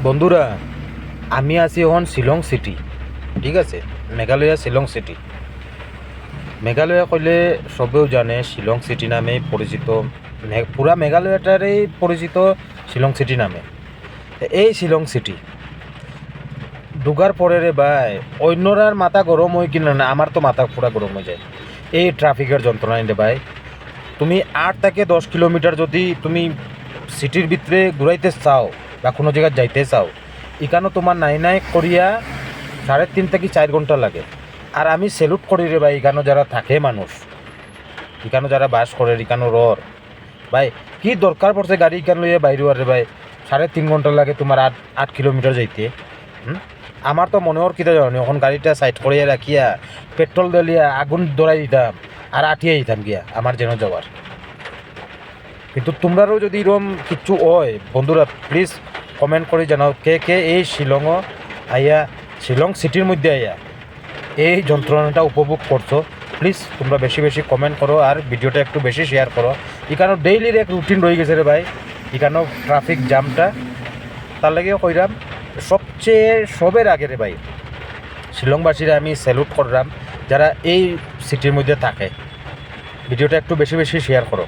বন্ধুরা, আমি আছি এখন শিলং সিটি। ঠিক আছে, মেঘালয়া শিলং সিটি। মেঘালয়া কইলে সবেও জানে শিলং সিটি নামে পরিচিত। পুরা মেঘালয়টারেই পরিচিত শিলং সিটি নামে। এই শিলং সিটি ঢুকার পরে রে ভাই, অন্যরার মাথা গরম হয় কিনা না, আমার তো মাথা পুরা গরম হয়ে যায় এই ট্রাফিকের যন্ত্রণা রে ভাই। তুমি 8 থেকে 10 কিলোমিটার যদি তুমি সিটির ভিতরে ঘুরাইতে চাও বা কোনো জায়গায় যাইতে চাও, এখানে তোমার নাই নাই করিয়া 3.5 থেকে 4 ঘন্টা লাগে। আর আমি সেলুট করি রে ভাই, এখানে যারা থাকে মানুষ, এখানে যারা বাস করে, এখানে রর ভাই, কি দরকার পড়ছে গাড়ি এখানে লইয়া বাইরে রে ভাই। 3.5 ঘন্টা লাগে তোমার 8 কিলোমিটার যাইতে। আমার তো মনে হর কিতা জানি, এখন গাড়িটা সাইড করিয়া রাখিয়া পেট্রোল দলিয়া আগুন ধরাই দিতাম আর আটিয়ে দিতাম গিয়া আমার যেন যাওয়ার। কিন্তু তোমরারও যদি এরকম কিছু হয় বন্ধুরা, প্লিজ কমেন্ট করে জানাও কে কে এই শিলংও আইয়া, শিলং সিটির মধ্যে আইয়া এই যন্ত্রণাটা উপভোগ করছো। প্লিজ তোমরা বেশি বেশি কমেন্ট করো আর ভিডিওটা একটু বেশি শেয়ার করো। এখানেও ডেইলির এক রুটিন রয়ে গেছে রে ভাই, এখানেও ট্রাফিক জ্যামটা। তার লাগেও কইরাম সবচেয়ে সবের আগে রে ভাই, শিলংবাসীরা আমি স্যালুট করলাম যারা এই সিটির মধ্যে থাকে। ভিডিওটা একটু বেশি বেশি শেয়ার করো।